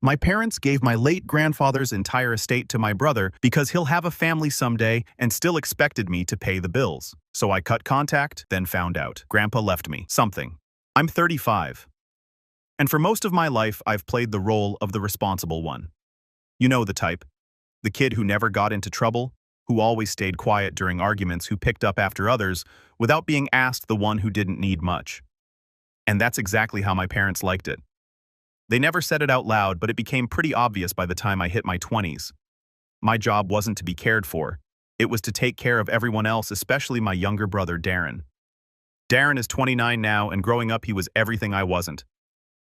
My parents gave my late grandfather's entire estate to my brother because he'll have a family someday and still expected me to pay the bills. So I cut contact, then found out. Grandpa left me something. I'm 35. And for most of my life, I've played the role of the responsible one. You know the type. The kid who never got into trouble, who always stayed quiet during arguments, who picked up after others without being asked, the one who didn't need much. And that's exactly how my parents liked it. They never said it out loud, but it became pretty obvious by the time I hit my 20s. My job wasn't to be cared for. It was to take care of everyone else, especially my younger brother, Darren. Darren is 29 now, and growing up he was everything I wasn't.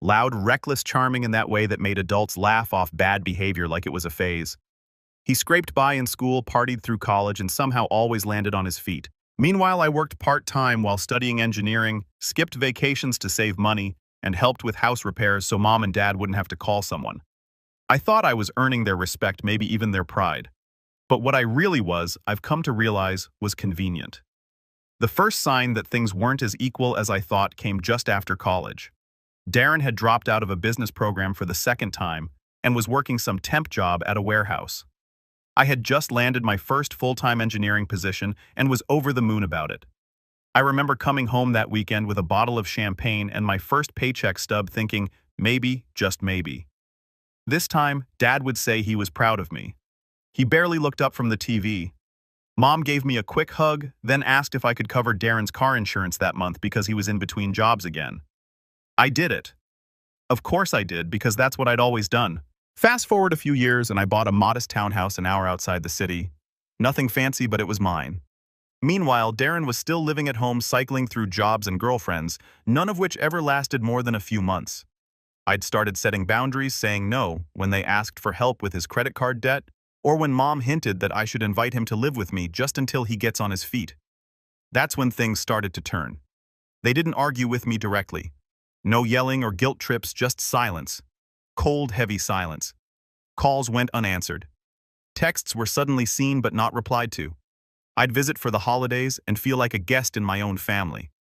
Loud, reckless, charming in that way that made adults laugh off bad behavior like it was a phase. He scraped by in school, partied through college, and somehow always landed on his feet. Meanwhile, I worked part-time while studying engineering, skipped vacations to save money, and helped with house repairs so mom and dad wouldn't have to call someone. I thought I was earning their respect, maybe even their pride. But what I really was, I've come to realize, was convenient. The first sign that things weren't as equal as I thought came just after college. Darren had dropped out of a business program for the second time and was working some temp job at a warehouse. I had just landed my first full-time engineering position and was over the moon about it. I remember coming home that weekend with a bottle of champagne and my first paycheck stub thinking, maybe, just maybe. This time, Dad would say he was proud of me. He barely looked up from the TV. Mom gave me a quick hug, then asked if I could cover Darren's car insurance that month because he was in between jobs again. I did it. Of course I did, because that's what I'd always done. Fast forward a few years and I bought a modest townhouse an hour outside the city. Nothing fancy, but it was mine. Meanwhile, Darren was still living at home, cycling through jobs and girlfriends, none of which ever lasted more than a few months. I'd started setting boundaries, saying no when they asked for help with his credit card debt, or when Mom hinted that I should invite him to live with me just until he gets on his feet. That's when things started to turn. They didn't argue with me directly. No yelling or guilt trips, just silence. Cold, heavy silence. Calls went unanswered. Texts were suddenly seen but not replied to. I'd visit for the holidays and feel like a guest in my own family.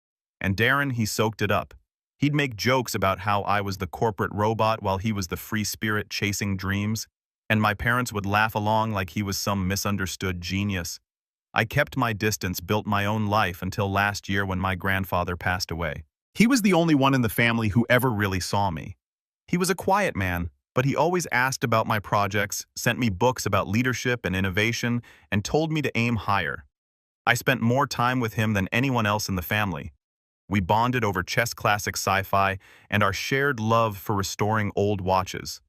And Darren, he soaked it up. He'd make jokes about how I was the corporate robot while he was the free spirit chasing dreams, and my parents would laugh along like he was some misunderstood genius. I kept my distance, built my own life until last year when my grandfather passed away. He was the only one in the family who ever really saw me. He was a quiet man, but he always asked about my projects, sent me books about leadership and innovation, and told me to aim higher. I spent more time with him than anyone else in the family. We bonded over chess classic sci-fi and our shared love for restoring old watches.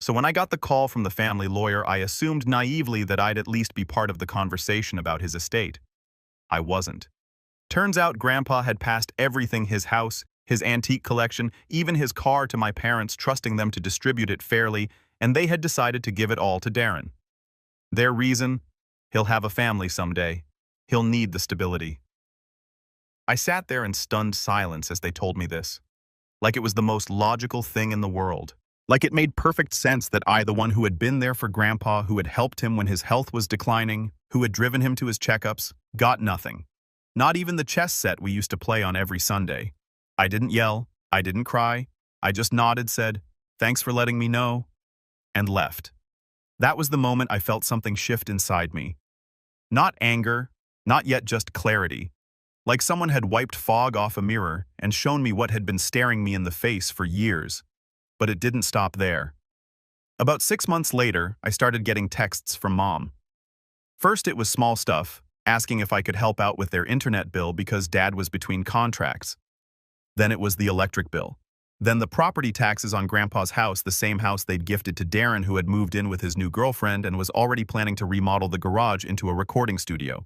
So when I got the call from the family lawyer, I assumed naively that I'd at least be part of the conversation about his estate. I wasn't. Turns out Grandpa had passed everything: his house, his antique collection, even his car, to my parents, trusting them to distribute it fairly, and they had decided to give it all to Darren. Their reason? He'll have a family someday. He'll need the stability. I sat there in stunned silence as they told me this, like it was the most logical thing in the world. Like it made perfect sense that I, the one who had been there for Grandpa, who had helped him when his health was declining, who had driven him to his checkups, got nothing. Not even the chess set we used to play on every Sunday. I didn't yell, I didn't cry, I just nodded, said, "Thanks for letting me know," and left. That was the moment I felt something shift inside me. Not anger, not yet, just clarity. Like someone had wiped fog off a mirror and shown me what had been staring me in the face for years. But it didn't stop there. About 6 months later, I started getting texts from Mom. First, it was small stuff, asking if I could help out with their internet bill because Dad was between contracts. Then it was the electric bill. Then the property taxes on Grandpa's house, the same house they'd gifted to Darren, who had moved in with his new girlfriend and was already planning to remodel the garage into a recording studio.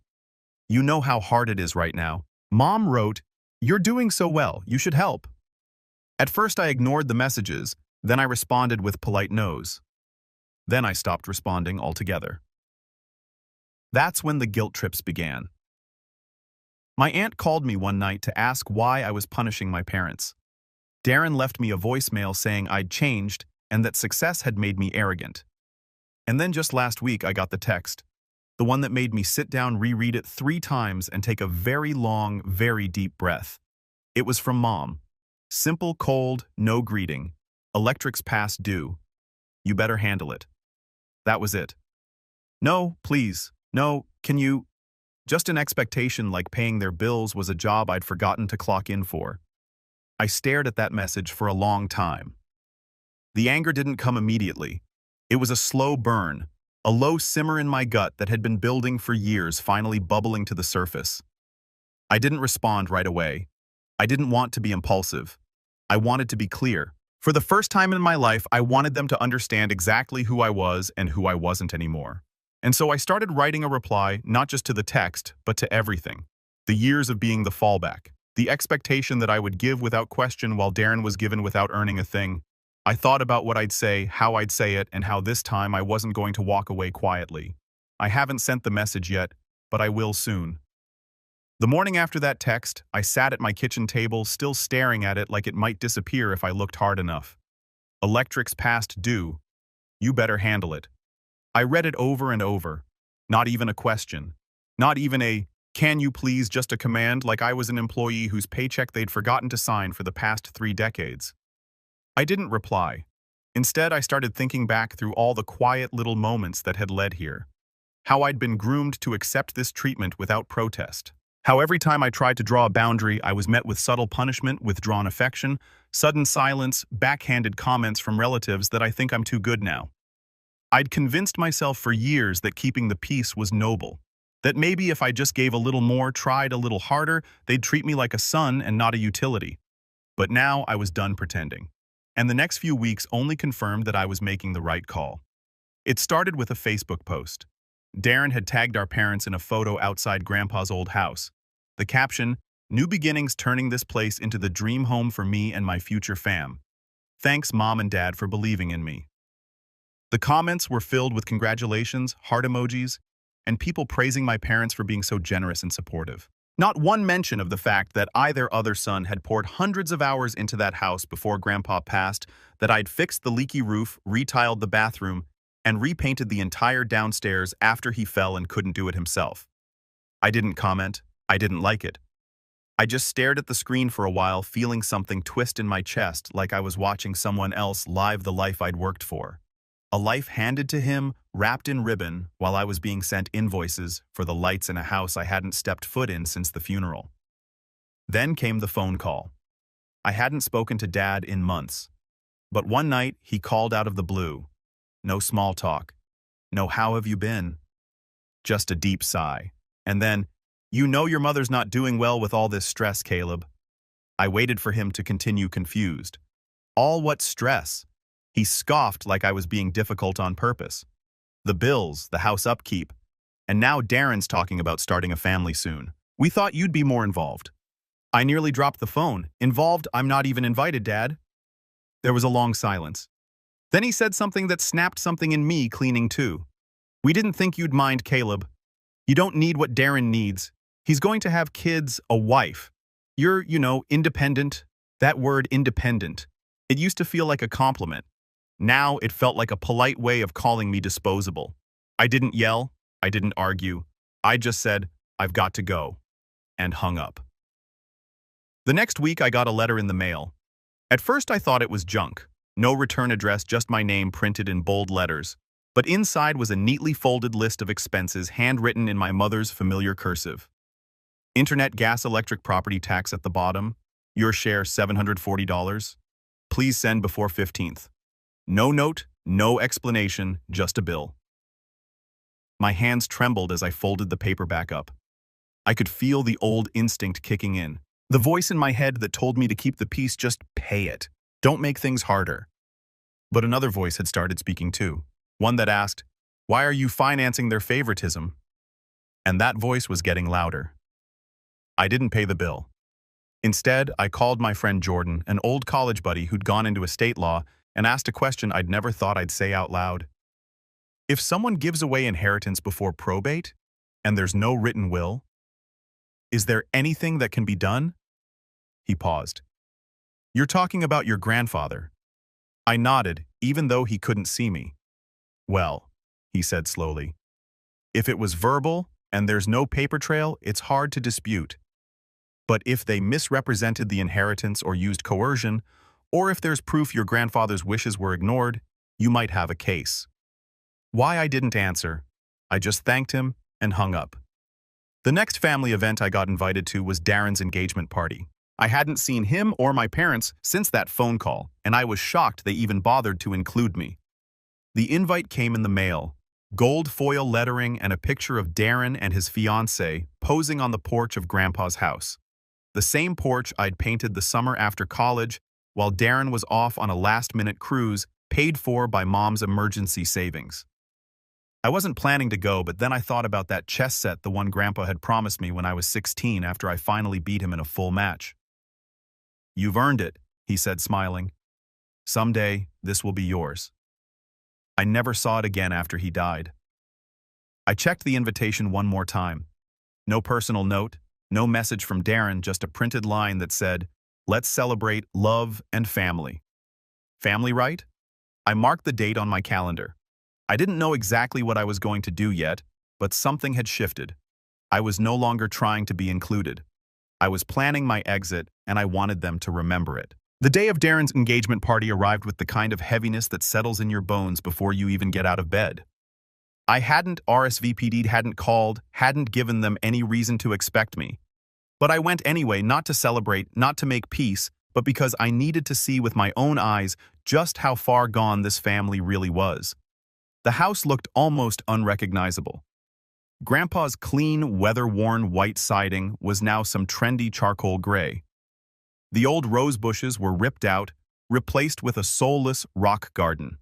"You know how hard it is right now." Mom wrote, "You're doing so well, you should help." At first I ignored the messages, then I responded with polite no's. Then I stopped responding altogether. That's when the guilt trips began. My aunt called me one night to ask why I was punishing my parents. Darren left me a voicemail saying I'd changed and that success had made me arrogant. And then just last week I got the text, the one that made me sit down, reread it 3 times, and take a very long, very deep breath. It was from Mom. Simple, cold, no greeting. "Electric's past due. You better handle it. That was it. No, please. No, can you? Just an expectation like paying their bills was a job I'd forgotten to clock in for. I stared at that message for a long time. The anger didn't come immediately. It was a slow burn, a low simmer in my gut that had been building for years finally bubbling to the surface. I didn't respond right away. I didn't want to be impulsive. I wanted to be clear. For the first time in my life, I wanted them to understand exactly who I was and who I wasn't anymore. And so I started writing a reply not just to the text, but to everything. The years of being the fallback. The expectation that I would give without question while Darren was given without earning a thing. I thought about what I'd say, how I'd say it, and how this time I wasn't going to walk away quietly. I haven't sent the message yet, but I will soon. The morning after that text, I sat at my kitchen table, still staring at it like it might disappear if I looked hard enough. Electric's past due. You better handle it. I read it over and over. Not even a question. Not even a, can you please, just a command, like I was an employee whose paycheck they'd forgotten to sign for the past 3 decades. I didn't reply. Instead, I started thinking back through all the quiet little moments that had led here. How I'd been groomed to accept this treatment without protest. How every time I tried to draw a boundary, I was met with subtle punishment, withdrawn affection, sudden silence, backhanded comments from relatives that I think I'm too good now. I'd convinced myself for years that keeping the peace was noble. That maybe if I just gave a little more, tried a little harder, they'd treat me like a son and not a utility. But now I was done pretending. And the next few weeks only confirmed that I was making the right call. It started with a Facebook post. Darren had tagged our parents in a photo outside Grandpa's old house. The caption, "New beginnings turning this place into the dream home for me and my future fam. Thanks, Mom and Dad, for believing in me." The comments were filled with congratulations, heart emojis, and people praising my parents for being so generous and supportive. Not one mention of the fact that I, their other son, had poured hundreds of hours into that house before Grandpa passed, that I'd fixed the leaky roof, retiled the bathroom, and repainted the entire downstairs after he fell and couldn't do it himself. I didn't comment. I didn't like it. I just stared at the screen for a while, feeling something twist in my chest like I was watching someone else live the life I'd worked for. A life handed to him, wrapped in ribbon, while I was being sent invoices for the lights in a house I hadn't stepped foot in since the funeral. Then came the phone call. I hadn't spoken to Dad in months. But one night, he called out of the blue. No small talk. No how have you been? Just a deep sigh. And then, you know your mother's not doing well with all this stress, Caleb. I waited for him to continue confused. All what stress? He scoffed like I was being difficult on purpose. The bills, the house upkeep, and now Darren's talking about starting a family soon. We thought you'd be more involved. I nearly dropped the phone. Involved? I'm not even invited, Dad. There was a long silence. Then he said something that snapped something in me cleaning too. We didn't think you'd mind, Caleb. You don't need what Darren needs. He's going to have kids, a wife. You're, independent. That word, independent. It used to feel like a compliment. Now it felt like a polite way of calling me disposable. I didn't yell. I didn't argue. I just said, I've got to go, and hung up. The next week I got a letter in the mail. At first I thought it was junk. No return address, just my name printed in bold letters. But inside was a neatly folded list of expenses handwritten in my mother's familiar cursive. Internet, gas, electric, property tax at the bottom. Your share $740. Please send before 15th. No note, no explanation, just a bill. My hands trembled as I folded the paper back up. I could feel the old instinct kicking in. The voice in my head that told me to keep the peace, just pay it. Don't make things harder. But another voice had started speaking too. One that asked, why are you financing their favoritism? And that voice was getting louder. I didn't pay the bill. Instead, I called my friend Jordan, an old college buddy who'd gone into estate law, and asked a question I'd never thought I'd say out loud. If someone gives away inheritance before probate, and there's no written will, is there anything that can be done? He paused. You're talking about your grandfather. I nodded, even though he couldn't see me. Well, he said slowly, if it was verbal and there's no paper trail, it's hard to dispute. But if they misrepresented the inheritance or used coercion, or if there's proof your grandfather's wishes were ignored, You might have a case. Why I didn't answer. I just thanked him and hung up. The next family event I got invited to was Darren's engagement party. I hadn't seen him or my parents since that phone call, and I was shocked they even bothered to include me. The invite came in the mail, gold foil lettering and a picture of Darren and his fiancée posing on the porch of Grandpa's house. The same porch I'd painted the summer after college while Darren was off on a last-minute cruise paid for by Mom's emergency savings. I wasn't planning to go, but then I thought about that chess set the one Grandpa had promised me when I was 16 after I finally beat him in a full match. "You've earned it," he said, smiling. "Someday, this will be yours." I never saw it again after he died. I checked the invitation one more time. No personal note, no message from Darren, just a printed line that said, "Let's celebrate love and family." Family, right? I marked the date on my calendar. I didn't know exactly what I was going to do yet, but something had shifted. I was no longer trying to be included. I was planning my exit, and I wanted them to remember it. The day of Darren's engagement party arrived with the kind of heaviness that settles in your bones before you even get out of bed. I hadn't RSVP'd, hadn't called, hadn't given them any reason to expect me. But I went anyway, not to celebrate, not to make peace, but because I needed to see with my own eyes just how far gone this family really was. The house looked almost unrecognizable. Grandpa's clean, weather-worn white siding was now some trendy charcoal gray. The old rose bushes were ripped out, replaced with a soulless rock garden.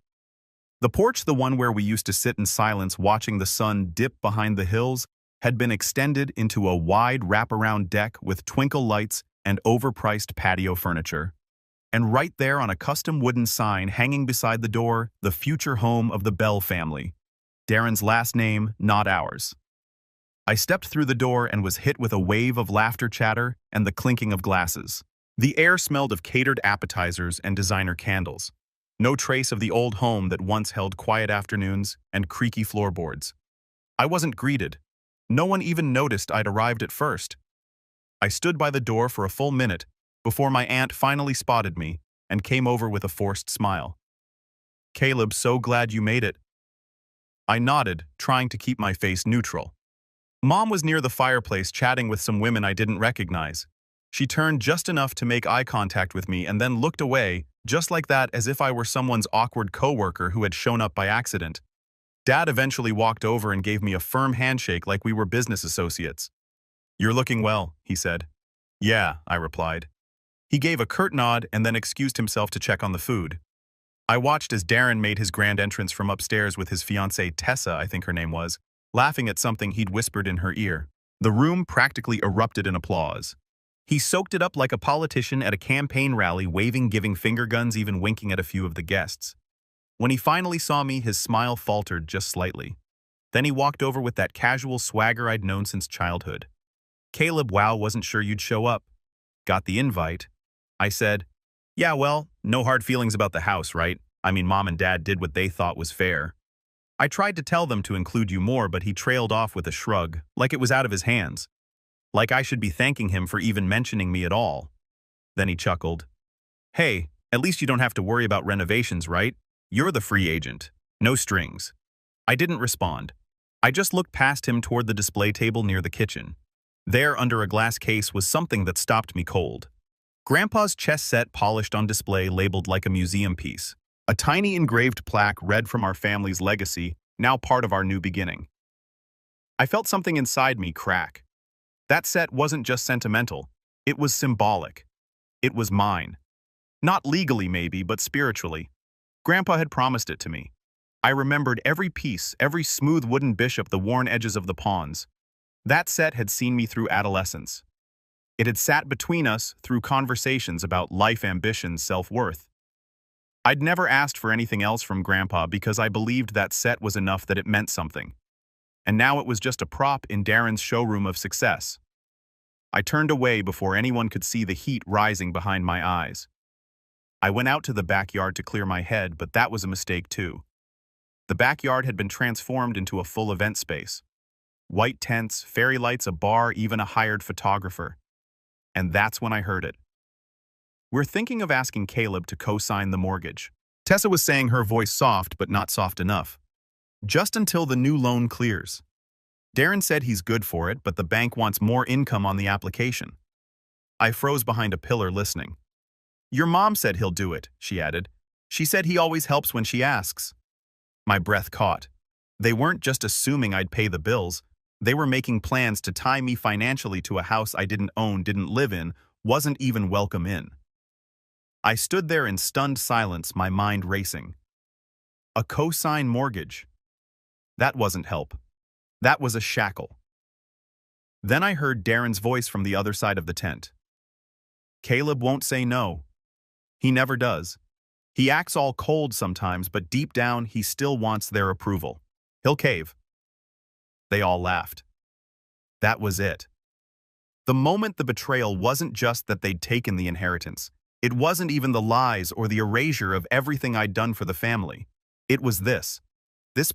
The porch, the one where we used to sit in silence watching the sun dip behind the hills, had been extended into a wide wraparound deck with twinkle lights and overpriced patio furniture. And right there on a custom wooden sign hanging beside the door, the future home of the Bell family. Darren's last name, not ours. I stepped through the door and was hit with a wave of laughter chatter and the clinking of glasses. The air smelled of catered appetizers and designer candles. No trace of the old home that once held quiet afternoons and creaky floorboards. I wasn't greeted. No one even noticed I'd arrived at first. I stood by the door for a full minute before my aunt finally spotted me and came over with a forced smile. "Caleb, so glad you made it." I nodded, trying to keep my face neutral. Mom was near the fireplace chatting with some women I didn't recognize. She turned just enough to make eye contact with me and then looked away, just like that, as if I were someone's awkward coworker who had shown up by accident. Dad eventually walked over and gave me a firm handshake like we were business associates. "You're looking well," he said. "Yeah," I replied. He gave a curt nod and then excused himself to check on the food. I watched as Darren made his grand entrance from upstairs with his fiancée Tessa, I think her name was, laughing at something he'd whispered in her ear. The room practically erupted in applause. He soaked it up like a politician at a campaign rally, waving, giving finger guns, even winking at a few of the guests. When he finally saw me, his smile faltered just slightly. Then he walked over with that casual swagger I'd known since childhood. "Caleb, wow, wasn't sure you'd show up. Got the invite." I said, "Yeah, well, no hard feelings about the house, right? I mean, Mom and Dad did what they thought was fair." I tried to tell them to include you more, but he trailed off with a shrug, like it was out of his hands. Like I should be thanking him for even mentioning me at all. Then he chuckled. "Hey, at least you don't have to worry about renovations, right? You're the free agent. No strings." I didn't respond. I just looked past him toward the display table near the kitchen. There, under a glass case, was something that stopped me cold. Grandpa's chess set polished on display, labeled like a museum piece. A tiny engraved plaque read from our family's legacy, now part of our new beginning. I felt something inside me crack. That set wasn't just sentimental. It was symbolic. It was mine. Not legally, maybe, but spiritually. Grandpa had promised it to me. I remembered every piece, every smooth wooden bishop, the worn edges of the pawns. That set had seen me through adolescence. It had sat between us through conversations about life, ambition, self-worth. I'd never asked for anything else from Grandpa because I believed that set was enough, that it meant something. And now it was just a prop in Darren's showroom of success. I turned away before anyone could see the heat rising behind my eyes. I went out to the backyard to clear my head, but that was a mistake too. The backyard had been transformed into a full event space. White tents, fairy lights, a bar, even a hired photographer. And that's when I heard it. "We're thinking of asking Caleb to co-sign the mortgage." Tessa was saying, her voice soft but not soft enough. Just until the new loan clears. Darren said he's good for it, but the bank wants more income on the application. I froze behind a pillar listening. Your mom said he'll do it, she added. She said he always helps when she asks. My breath caught. They weren't just assuming I'd pay the bills. They were making plans to tie me financially to a house I didn't own, didn't live in, wasn't even welcome in. I stood there in stunned silence, my mind racing. A co-sign mortgage. That wasn't help. That was a shackle. Then I heard Darren's voice from the other side of the tent. Caleb won't say no. He never does. He acts all cold sometimes, but deep down he still wants their approval. He'll cave. They all laughed. That was it. The moment the betrayal wasn't just that they'd taken the inheritance. It wasn't even the lies or the erasure of everything I'd done for the family. It was this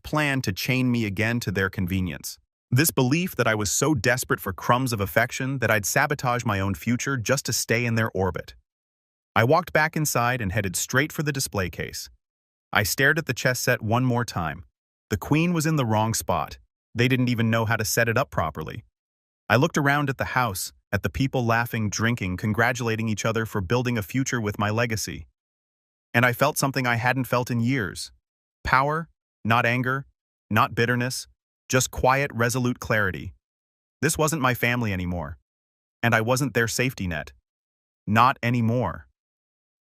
plan to chain me again to their convenience. This belief that I was so desperate for crumbs of affection that I'd sabotage my own future just to stay in their orbit. I walked back inside and headed straight for the display case. I stared at the chess set one more time. The queen was in the wrong spot. They didn't even know how to set it up properly. I looked around at the house, at the people laughing, drinking, congratulating each other for building a future with my legacy. And I felt something I hadn't felt in years. Power, not anger, not bitterness, just quiet, resolute clarity. This wasn't my family anymore. And I wasn't their safety net. Not anymore.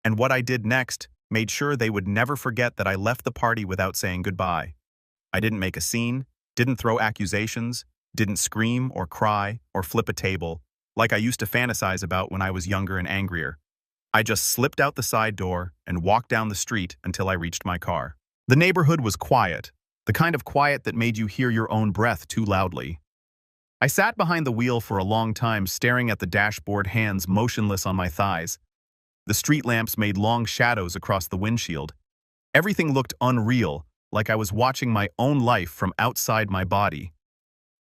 And what I did next made sure they would never forget that I left the party without saying goodbye. I didn't make a scene, didn't throw accusations, didn't scream or cry or flip a table, like I used to fantasize about when I was younger and angrier. I just slipped out the side door and walked down the street until I reached my car. The neighborhood was quiet, the kind of quiet that made you hear your own breath too loudly. I sat behind the wheel for a long time, staring at the dashboard, hands motionless on my thighs. The street lamps made long shadows across the windshield. Everything looked unreal, like I was watching my own life from outside my body.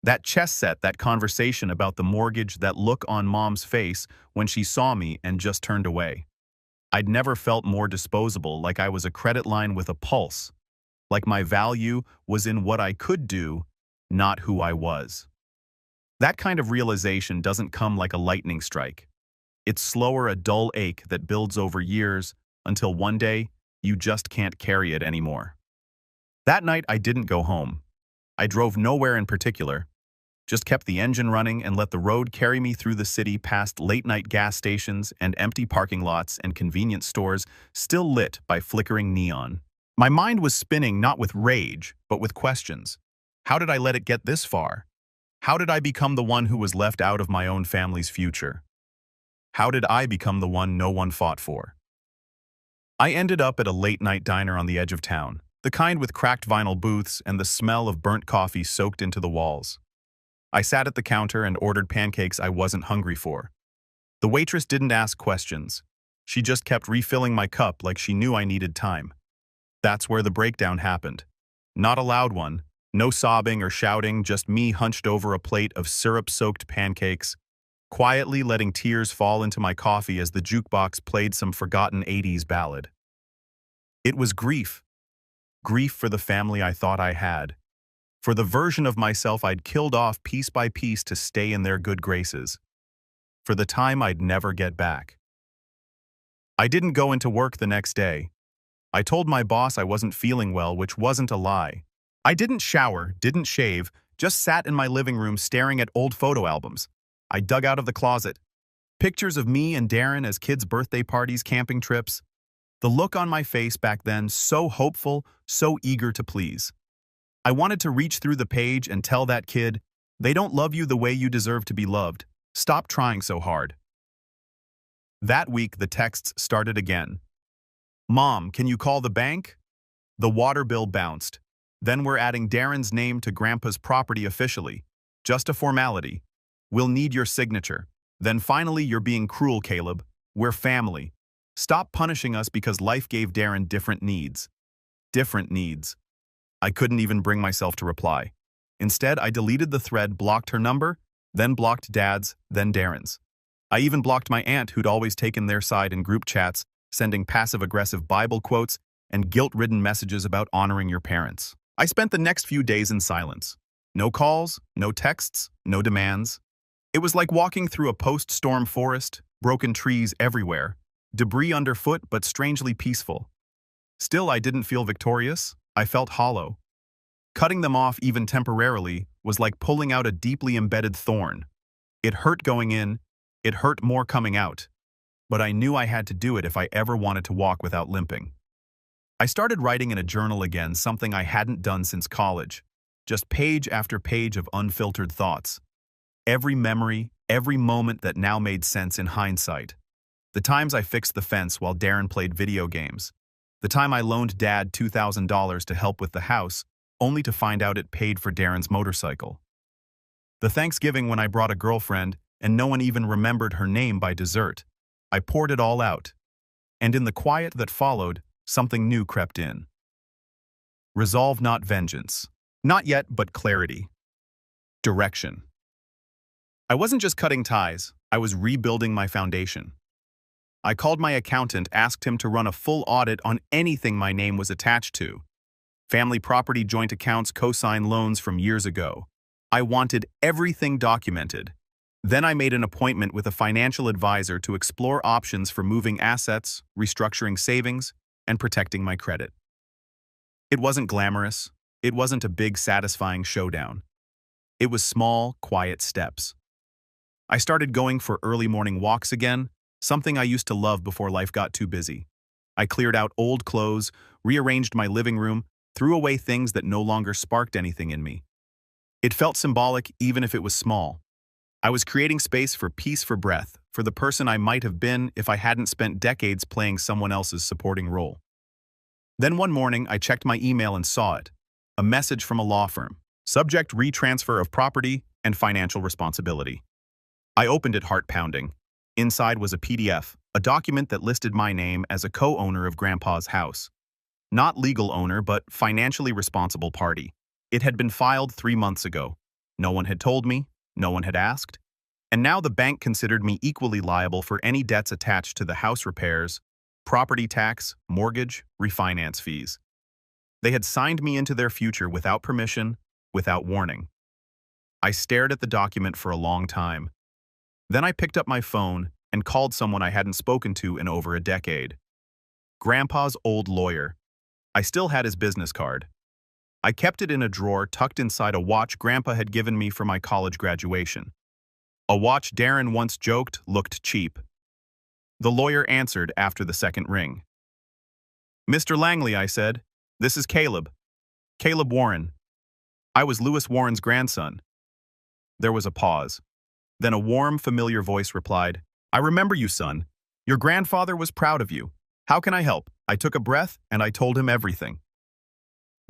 That chess set, that conversation about the mortgage, that look on Mom's face when she saw me and just turned away. I'd never felt more disposable, like I was a credit line with a pulse. Like my value was in what I could do, not who I was. That kind of realization doesn't come like a lightning strike. It's slower, a dull ache that builds over years until one day you just can't carry it anymore. That night I didn't go home. I drove nowhere in particular. Just kept the engine running and let the road carry me through the city past late-night gas stations and empty parking lots and convenience stores still lit by flickering neon. My mind was spinning not with rage, but with questions. How did I let it get this far? How did I become the one who was left out of my own family's future? How did I become the one no one fought for? I ended up at a late-night diner on the edge of town, the kind with cracked vinyl booths and the smell of burnt coffee soaked into the walls. I sat at the counter and ordered pancakes I wasn't hungry for. The waitress didn't ask questions. She just kept refilling my cup like she knew I needed time. That's where the breakdown happened. Not a loud one, no sobbing or shouting, just me hunched over a plate of syrup-soaked pancakes, quietly letting tears fall into my coffee as the jukebox played some forgotten 80s ballad. It was grief. Grief for the family I thought I had. For the version of myself I'd killed off piece by piece to stay in their good graces. For the time I'd never get back. I didn't go into work the next day. I told my boss I wasn't feeling well, which wasn't a lie. I didn't shower, didn't shave, just sat in my living room staring at old photo albums. I dug out of the closet. Pictures of me and Darren as kids' birthday parties, camping trips. The look on my face back then, so hopeful, so eager to please. I wanted to reach through the page and tell that kid, they don't love you the way you deserve to be loved. Stop trying so hard. That week, the texts started again. Mom, can you call the bank? The water bill bounced. Then we're adding Darren's name to Grandpa's property officially. Just a formality. We'll need your signature. Then finally, you're being cruel, Caleb. We're family. Stop punishing us because life gave Darren different needs. Different needs. I couldn't even bring myself to reply. Instead, I deleted the thread, blocked her number, then blocked Dad's, then Darren's. I even blocked my aunt who'd always taken their side in group chats, sending passive-aggressive Bible quotes and guilt-ridden messages about honoring your parents. I spent the next few days in silence. No calls, no texts, no demands. It was like walking through a post-storm forest, broken trees everywhere, debris underfoot but strangely peaceful. Still, I didn't feel victorious. I felt hollow. Cutting them off even temporarily was like pulling out a deeply embedded thorn. It hurt going in, it hurt more coming out. But I knew I had to do it if I ever wanted to walk without limping. I started writing in a journal again, something I hadn't done since college. Just page after page of unfiltered thoughts. Every memory, every moment that now made sense in hindsight. The times I fixed the fence while Darren played video games. The time I loaned Dad $2,000 to help with the house, only to find out it paid for Darren's motorcycle. The Thanksgiving when I brought a girlfriend and no one even remembered her name by dessert. I poured it all out. And in the quiet that followed, something new crept in. Resolve, not vengeance. Not yet, but clarity. Direction. I wasn't just cutting ties, I was rebuilding my foundation. I called my accountant, asked him to run a full audit on anything my name was attached to. Family property, joint accounts, cosign loans from years ago. I wanted everything documented. Then I made an appointment with a financial advisor to explore options for moving assets, restructuring savings, and protecting my credit. It wasn't glamorous. It wasn't a big, satisfying showdown. It was small, quiet steps. I started going for early morning walks again, something I used to love before life got too busy. I cleared out old clothes, rearranged my living room, threw away things that no longer sparked anything in me. It felt symbolic even if it was small. I was creating space for peace, for breath, for the person I might have been if I hadn't spent decades playing someone else's supporting role. Then one morning, I checked my email and saw it. A message from a law firm. Subject: retransfer of property and financial responsibility. I opened it, heart pounding. Inside was a PDF, a document that listed my name as a co-owner of Grandpa's house. Not legal owner, but financially responsible party. It had been filed 3 months ago. No one had told me, no one had asked. And now the bank considered me equally liable for any debts attached to the house repairs, property tax, mortgage, refinance fees. They had signed me into their future without permission, without warning. I stared at the document for a long time. Then I picked up my phone and called someone I hadn't spoken to in over a decade. Grandpa's old lawyer. I still had his business card. I kept it in a drawer tucked inside a watch Grandpa had given me for my college graduation. A watch Darren once joked looked cheap. The lawyer answered after the second ring. "Mr. Langley," I said. "This is Caleb. Caleb Warren. I was Lewis Warren's grandson." There was a pause. Then a warm, familiar voice replied, "I remember you, son. Your grandfather was proud of you. How can I help?" I took a breath and I told him everything.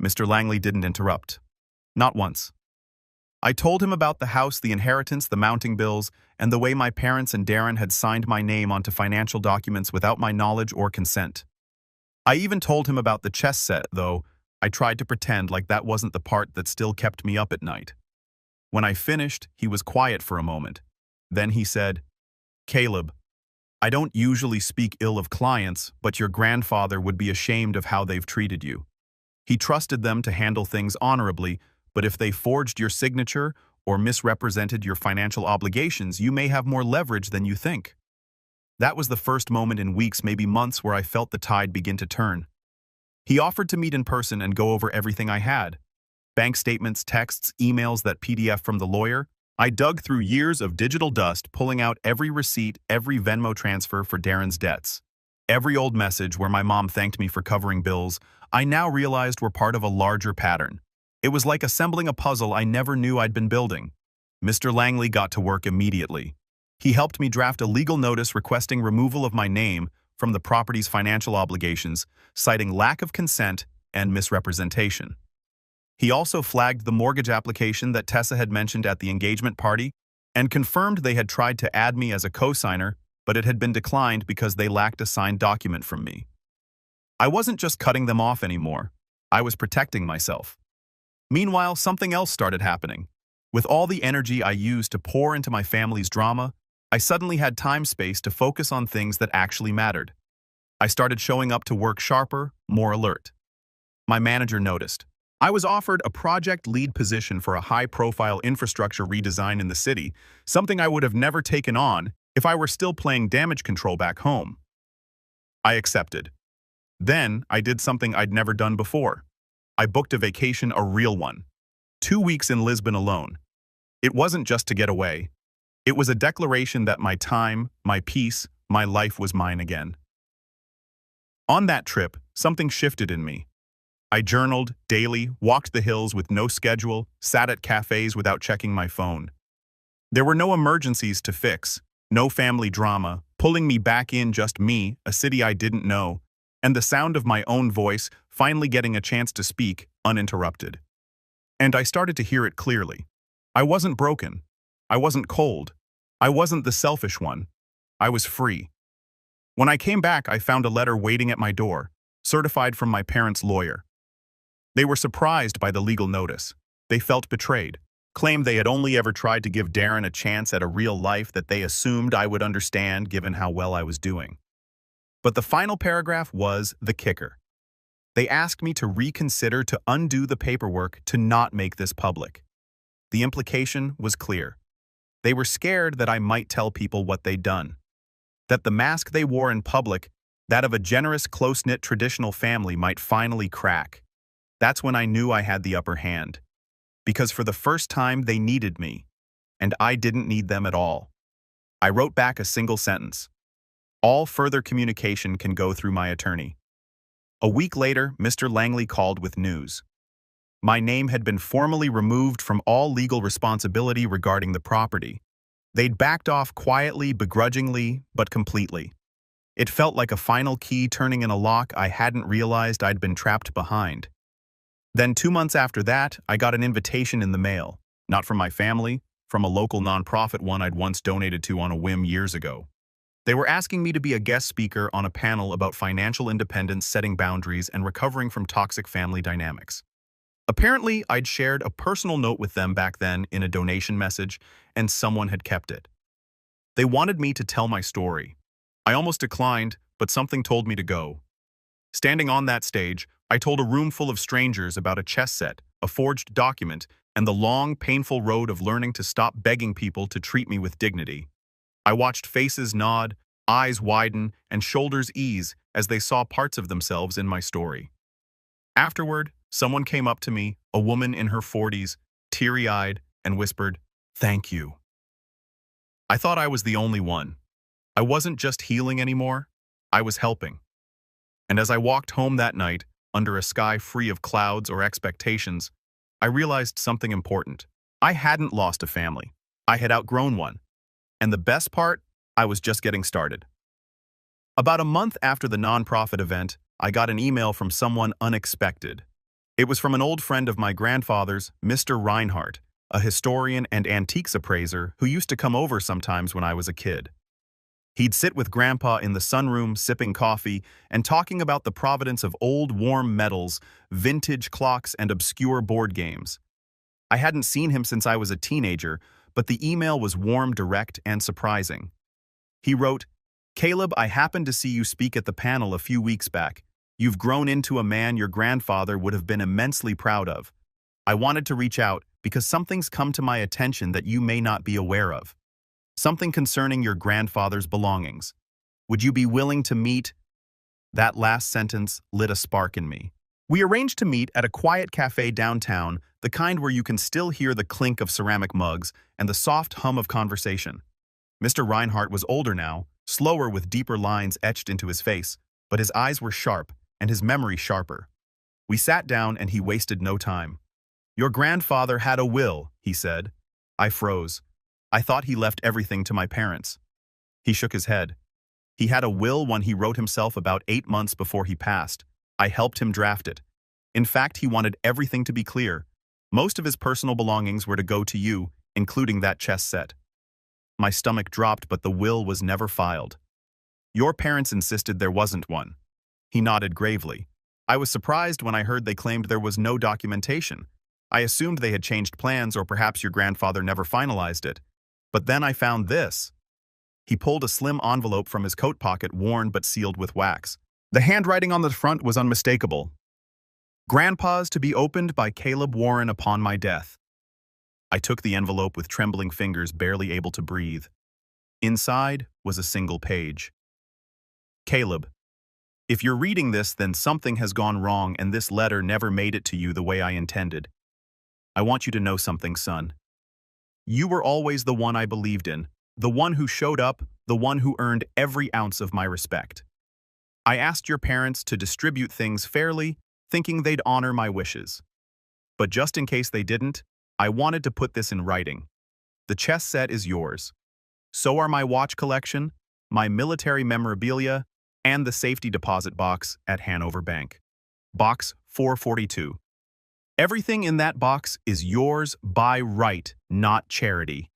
Mr. Langley didn't interrupt. Not once. I told him about the house, the inheritance, the mounting bills, and the way my parents and Darren had signed my name onto financial documents without my knowledge or consent. I even told him about the chess set, though I tried to pretend like that wasn't the part that still kept me up at night. When I finished, he was quiet for a moment. Then he said, "Caleb, I don't usually speak ill of clients, but your grandfather would be ashamed of how they've treated you. He trusted them to handle things honorably, but if they forged your signature or misrepresented your financial obligations, you may have more leverage than you think." That was the first moment in weeks, maybe months, where I felt the tide begin to turn. He offered to meet in person and go over everything I had. Bank statements, texts, emails, that PDF from the lawyer. I dug through years of digital dust, pulling out every receipt, every Venmo transfer for Darren's debts. Every old message where my mom thanked me for covering bills, I now realized were part of a larger pattern. It was like assembling a puzzle I never knew I'd been building. Mr. Langley got to work immediately. He helped me draft a legal notice requesting removal of my name from the property's financial obligations, citing lack of consent and misrepresentation. He also flagged the mortgage application that Tessa had mentioned at the engagement party and confirmed they had tried to add me as a co-signer, but it had been declined because they lacked a signed document from me. I wasn't just cutting them off anymore. I was protecting myself. Meanwhile, something else started happening. With all the energy I used to pour into my family's drama, I suddenly had time space to focus on things that actually mattered. I started showing up to work sharper, more alert. My manager noticed. I was offered a project lead position for a high-profile infrastructure redesign in the city, something I would have never taken on if I were still playing damage control back home. I accepted. Then, I did something I'd never done before. I booked a vacation, a real one. 2 weeks in Lisbon alone. It wasn't just to get away. It was a declaration that my time, my peace, my life was mine again. On that trip, something shifted in me. I journaled daily, walked the hills with no schedule, sat at cafes without checking my phone. There were no emergencies to fix, no family drama, pulling me back in, just me, a city I didn't know, and the sound of my own voice finally getting a chance to speak, uninterrupted. And I started to hear it clearly. I wasn't broken. I wasn't cold. I wasn't the selfish one. I was free. When I came back, I found a letter waiting at my door, certified from my parents' lawyer. They were surprised by the legal notice. They felt betrayed, claimed they had only ever tried to give Darren a chance at a real life that they assumed I would understand given how well I was doing. But the final paragraph was the kicker. They asked me to reconsider, to undo the paperwork, to not make this public. The implication was clear. They were scared that I might tell people what they'd done. That the mask they wore in public, that of a generous, close-knit traditional family, might finally crack. That's when I knew I had the upper hand. Because for the first time they needed me, and I didn't need them at all. I wrote back a single sentence. All further communication can go through my attorney. A week later, Mr. Langley called with news. My name had been formally removed from all legal responsibility regarding the property. They'd backed off quietly, begrudgingly, but completely. It felt like a final key turning in a lock I hadn't realized I'd been trapped behind. Then 2 months after that, I got an invitation in the mail. Not from my family, from a local nonprofit one I'd once donated to on a whim years ago. They were asking me to be a guest speaker on a panel about financial independence, setting boundaries, and recovering from toxic family dynamics. Apparently, I'd shared a personal note with them back then in a donation message, and someone had kept it. They wanted me to tell my story. I almost declined, but something told me to go. Standing on that stage, I told a room full of strangers about a chess set, a forged document, and the long, painful road of learning to stop begging people to treat me with dignity. I watched faces nod, eyes widen, and shoulders ease as they saw parts of themselves in my story. Afterward, someone came up to me, a woman in her 40s, teary-eyed, and whispered, "Thank you." I thought I was the only one. I wasn't just healing anymore, I was helping. And as I walked home that night, under a sky free of clouds or expectations, I realized something important. I hadn't lost a family. I had outgrown one. And the best part, I was just getting started. About a month after the nonprofit event, I got an email from someone unexpected. It was from an old friend of my grandfather's, Mr. Reinhardt, a historian and antiques appraiser who used to come over sometimes when I was a kid. He'd sit with Grandpa in the sunroom, sipping coffee and talking about the provenance of old warm metals, vintage clocks, and obscure board games. I hadn't seen him since I was a teenager, but the email was warm, direct, and surprising. He wrote, "Caleb, I happened to see you speak at the panel a few weeks back. You've grown into a man your grandfather would have been immensely proud of. I wanted to reach out because something's come to my attention that you may not be aware of. Something concerning your grandfather's belongings. Would you be willing to meet?" That last sentence lit a spark in me. We arranged to meet at a quiet cafe downtown, the kind where you can still hear the clink of ceramic mugs and the soft hum of conversation. Mr. Reinhardt was older now, slower with deeper lines etched into his face, but his eyes were sharp and his memory sharper. We sat down and he wasted no time. "Your grandfather had a will," he said. I froze. I thought he left everything to my parents. He shook his head. "He had a will, one he wrote himself about 8 months before he passed. I helped him draft it. In fact, he wanted everything to be clear. Most of his personal belongings were to go to you, including that chess set." My stomach dropped, but the will was never filed. "Your parents insisted there wasn't one." He nodded gravely. I was surprised when I heard they claimed there was no documentation. I assumed they had changed plans, or perhaps your grandfather never finalized it. But then I found this. He pulled a slim envelope from his coat pocket, worn but sealed with wax. The handwriting on the front was unmistakable. Grandpa's to be opened by Caleb Warren upon my death. I took the envelope with trembling fingers, barely able to breathe. Inside was a single page. Caleb, if you're reading this, then something has gone wrong and this letter never made it to you the way I intended. I want you to know something, son. You were always the one I believed in, the one who showed up, the one who earned every ounce of my respect. I asked your parents to distribute things fairly, thinking they'd honor my wishes. But just in case they didn't, I wanted to put this in writing. The chess set is yours. So are my watch collection, my military memorabilia, and the safety deposit box at Hanover Bank. Box 442. Everything in that box is yours by right, not charity.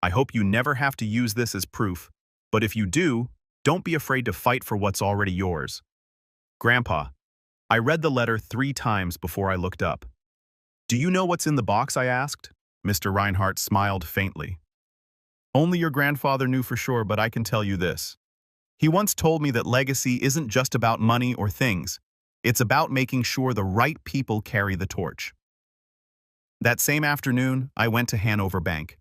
I hope you never have to use this as proof, but if you do, don't be afraid to fight for what's already yours. Grandpa, I read the letter 3 times before I looked up. Do you know what's in the box, I asked? Mr. Reinhardt smiled faintly. Only your grandfather knew for sure, but I can tell you this. He once told me that legacy isn't just about money or things. It's about making sure the right people carry the torch. That same afternoon, I went to Hanover Bank.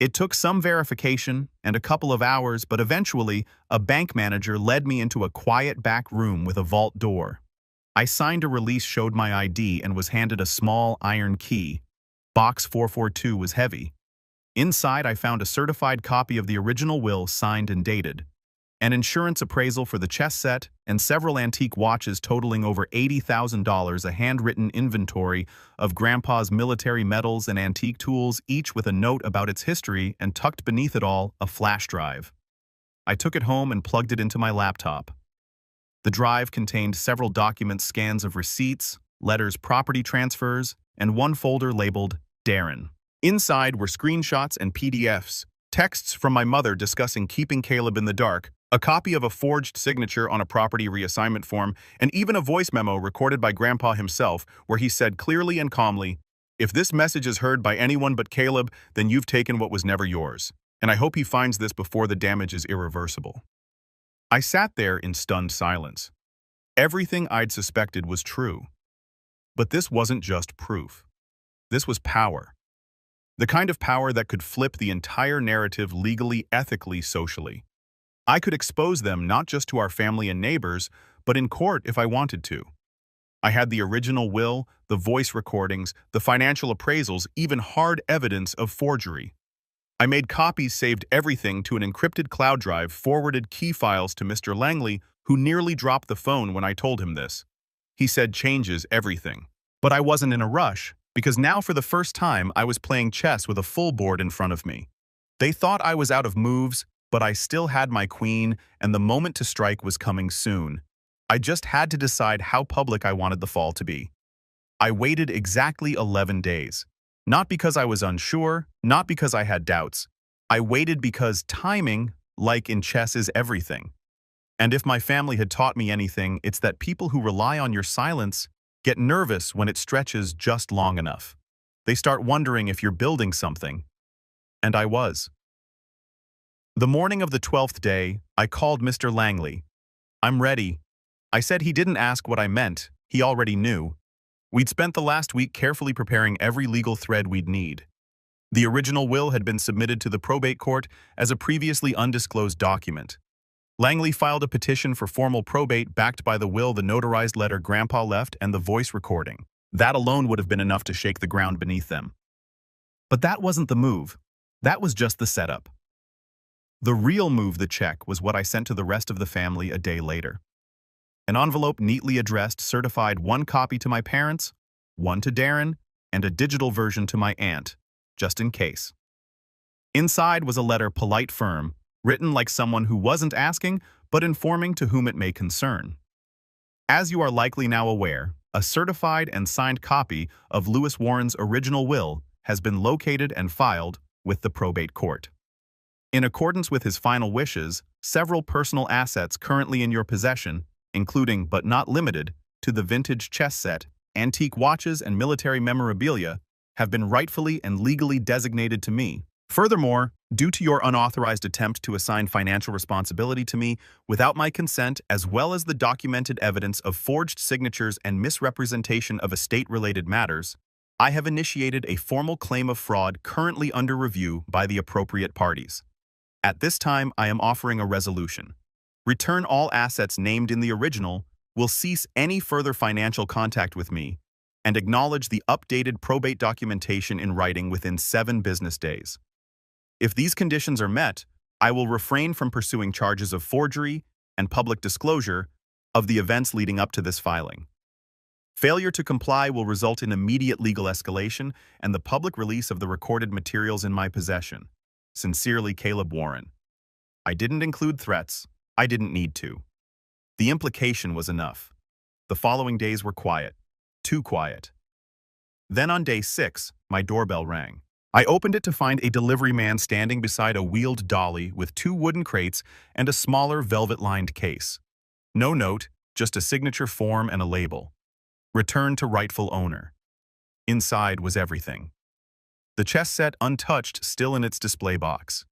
It took some verification and a couple of hours, but eventually, a bank manager led me into a quiet back room with a vault door. I signed a release, showed my ID, and was handed a small iron key. Box 442 was heavy. Inside, I found a certified copy of the original will, signed and dated, an insurance appraisal for the chess set, and several antique watches totaling over $80,000, a handwritten inventory of Grandpa's military medals and antique tools, each with a note about its history, and tucked beneath it all, a flash drive. I took it home and plugged it into my laptop. The drive contained several document scans of receipts, letters, property transfers, and one folder labeled Darren. Inside were screenshots and PDFs, texts from my mother discussing keeping Caleb in the dark, a copy of a forged signature on a property reassignment form, and even a voice memo recorded by Grandpa himself where he said clearly and calmly, "If this message is heard by anyone but Caleb, then you've taken what was never yours, and I hope he finds this before the damage is irreversible." I sat there in stunned silence. Everything I'd suspected was true. But this wasn't just proof. This was power. The kind of power that could flip the entire narrative legally, ethically, socially. I could expose them not just to our family and neighbors, but in court if I wanted to. I had the original will, the voice recordings, the financial appraisals, even hard evidence of forgery. I made copies, saved everything to an encrypted cloud drive, forwarded key files to Mr. Langley, who nearly dropped the phone when I told him this. He said changes everything. But I wasn't in a rush, because now for the first time I was playing chess with a full board in front of me. They thought I was out of moves, but I still had my queen, and the moment to strike was coming soon. I just had to decide how public I wanted the fall to be. I waited exactly 11 days. Not because I was unsure, not because I had doubts. I waited because timing, like in chess, is everything. And if my family had taught me anything, it's that people who rely on your silence get nervous when it stretches just long enough. They start wondering if you're building something. And I was. The morning of the 12th day, I called Mr. Langley. "I'm ready." I said he didn't ask what I meant. He already knew. We'd spent the last week carefully preparing every legal thread we'd need. The original will had been submitted to the probate court as a previously undisclosed document. Langley filed a petition for formal probate backed by the will, the notarized letter Grandpa left, and the voice recording. That alone would have been enough to shake the ground beneath them. But that wasn't the move. That was just the setup. The real move, the check, was what I sent to the rest of the family a day later. An envelope neatly addressed certified one copy to my parents, one to Darren, and a digital version to my aunt, just in case. Inside was a letter, polite, firm, written like someone who wasn't asking, but informing to whom it may concern. As you are likely now aware, a certified and signed copy of Lewis Warren's original will has been located and filed with the probate court. In accordance with his final wishes, several personal assets currently in your possession, including but not limited to the vintage chess set, antique watches, and military memorabilia, have been rightfully and legally designated to me, Furthermore, due to your unauthorized attempt to assign financial responsibility to me without my consent, as well as the documented evidence of forged signatures and misrepresentation of estate-related matters, I have initiated a formal claim of fraud currently under review by the appropriate parties. At this time, I am offering a resolution. Return all assets named in the original, will cease any further financial contact with me, and acknowledge the updated probate documentation in writing within 7 business days. If these conditions are met, I will refrain from pursuing charges of forgery and public disclosure of the events leading up to this filing. Failure to comply will result in immediate legal escalation and the public release of the recorded materials in my possession. Sincerely, Caleb Warren. I didn't include threats. I didn't need to. The implication was enough. The following days were quiet. Too quiet. Then on day 6, my doorbell rang. I opened it to find a delivery man standing beside a wheeled dolly with 2 wooden crates and a smaller velvet-lined case. No note, just a signature form and a label. Return to rightful owner. Inside was everything. The chess set untouched, still in its display box.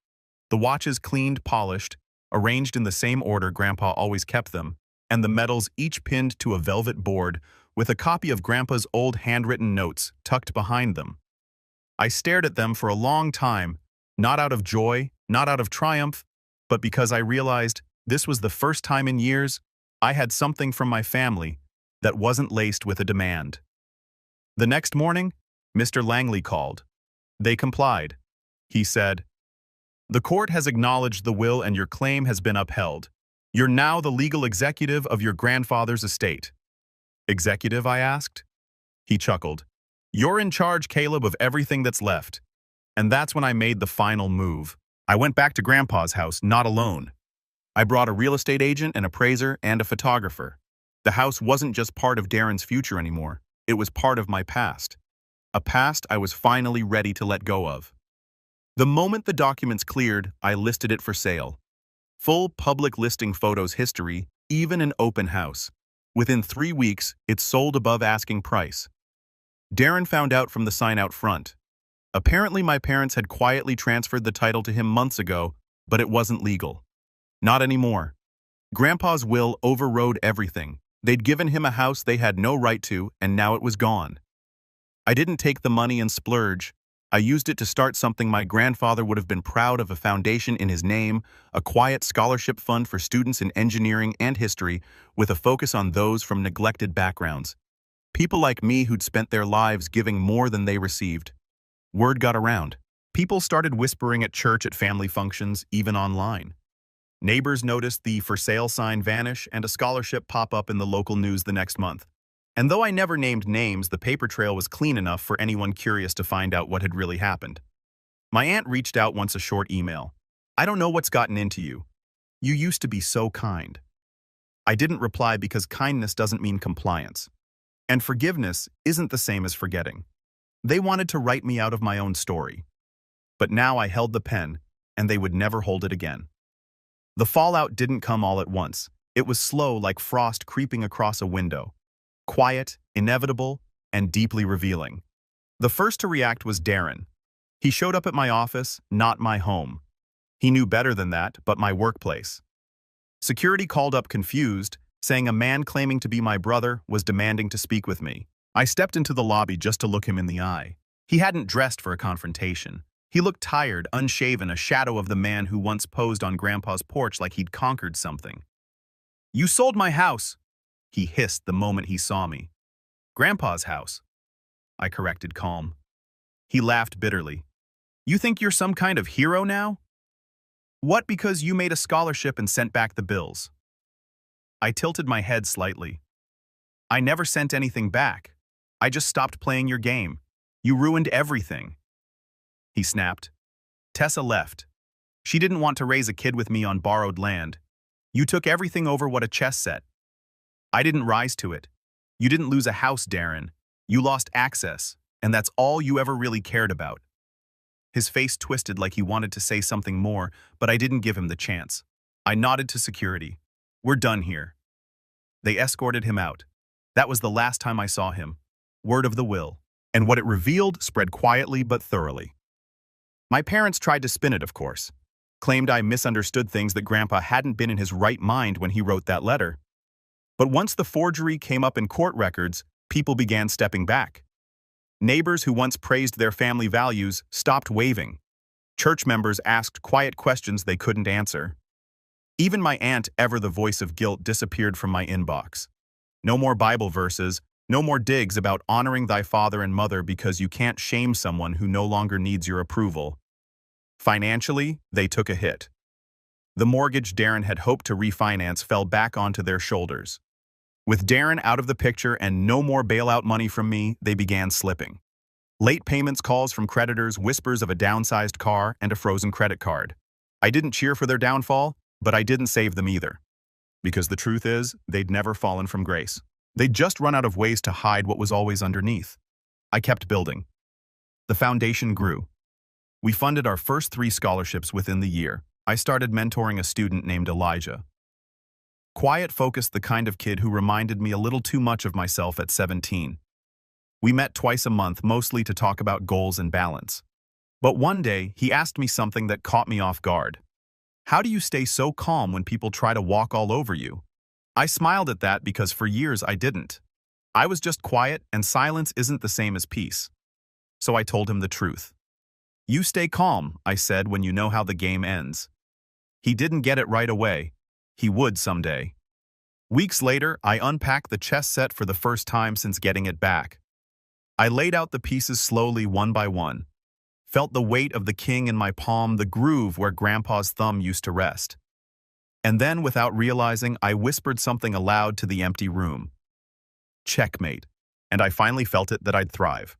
The watches cleaned, polished, arranged in the same order Grandpa always kept them, and the medals each pinned to a velvet board with a copy of Grandpa's old handwritten notes tucked behind them. I stared at them for a long time, not out of joy, not out of triumph, but because I realized this was the first time in years I had something from my family that wasn't laced with a demand. The next morning, Mr. Langley called. They complied. He said, "The court has acknowledged the will and your claim has been upheld. You're now the legal executive of your grandfather's estate." "Executive?" I asked. He chuckled. "You're in charge, Caleb, of everything that's left." And that's when I made the final move. I went back to Grandpa's house, not alone. I brought a real estate agent, an appraiser, and a photographer. The house wasn't just part of Darren's future anymore. It was part of my past. A past I was finally ready to let go of. The moment the documents cleared, I listed it for sale. Full public listing photos history, even an open house. Within 3 weeks, it sold above asking price. Darren found out from the sign out front. Apparently my parents had quietly transferred the title to him months ago, but it wasn't legal. Not anymore. Grandpa's will overrode everything. They'd given him a house they had no right to, and now it was gone. I didn't take the money and splurge. I used it to start something my grandfather would have been proud of, a foundation in his name, a quiet scholarship fund for students in engineering and history, with a focus on those from neglected backgrounds. People like me who'd spent their lives giving more than they received. Word got around. People started whispering at church, at family functions, even online. Neighbors noticed the for sale sign vanish and a scholarship pop up in the local news the next month. And though I never named names, the paper trail was clean enough for anyone curious to find out what had really happened. My aunt reached out once, a short email. "I don't know what's gotten into you. You used to be so kind." I didn't reply because kindness doesn't mean compliance. And forgiveness isn't the same as forgetting. They wanted to write me out of my own story. But now I held the pen, and they would never hold it again. The fallout didn't come all at once. It was slow, like frost creeping across a window. Quiet, inevitable, and deeply revealing. The first to react was Darren. He showed up at my office, not my home. He knew better than that, but my workplace. Security called up confused, saying a man claiming to be my brother was demanding to speak with me. I stepped into the lobby just to look him in the eye. He hadn't dressed for a confrontation. He looked tired, unshaven, a shadow of the man who once posed on Grandpa's porch like he'd conquered something. "You sold my house," he hissed the moment he saw me. "Grandpa's house," I corrected, calm. He laughed bitterly. "You think you're some kind of hero now? What, because you made a scholarship and sent back the bills?" I tilted my head slightly. "I never sent anything back. I just stopped playing your game. You ruined everything." He snapped. "Tessa left. She didn't want to raise a kid with me on borrowed land. You took everything over what a chess set. I didn't rise to it. You didn't lose a house, Darren. You lost access, and that's all you ever really cared about." His face twisted like he wanted to say something more, but I didn't give him the chance. I nodded to security. "We're done here." They escorted him out. That was the last time I saw him. Word of the will. And what it revealed spread quietly but thoroughly. My parents tried to spin it, of course. Claimed I misunderstood things, that Grandpa hadn't been in his right mind when he wrote that letter. But once the forgery came up in court records, people began stepping back. Neighbors who once praised their family values stopped waving. Church members asked quiet questions they couldn't answer. Even my aunt, ever the voice of guilt, disappeared from my inbox. No more Bible verses, no more digs about honoring thy father and mother because you can't shame someone who no longer needs your approval. Financially, they took a hit. The mortgage Darren had hoped to refinance fell back onto their shoulders. With Darren out of the picture and no more bailout money from me, they began slipping. Late payments, calls from creditors, whispers of a downsized car and a frozen credit card. I didn't cheer for their downfall, but I didn't save them either. Because the truth is, they'd never fallen from grace. They'd just run out of ways to hide what was always underneath. I kept building. The foundation grew. We funded our first 3 scholarships within the year. I started mentoring a student named Elijah. Quiet, focused, the kind of kid who reminded me a little too much of myself at 17. We met twice a month, mostly to talk about goals and balance. But one day, he asked me something that caught me off guard. How do you stay so calm when people try to walk all over you? I smiled at that because for years I didn't. I was just quiet, and silence isn't the same as peace. So I told him the truth. You stay calm, I said, when you know how the game ends. He didn't get it right away. He would someday. Weeks later, I unpacked the chess set for the first time since getting it back. I laid out the pieces slowly, one by one. Felt the weight of the king in my palm, the groove where Grandpa's thumb used to rest. And then, without realizing, I whispered something aloud to the empty room. Checkmate. And I finally felt it that I'd thrive.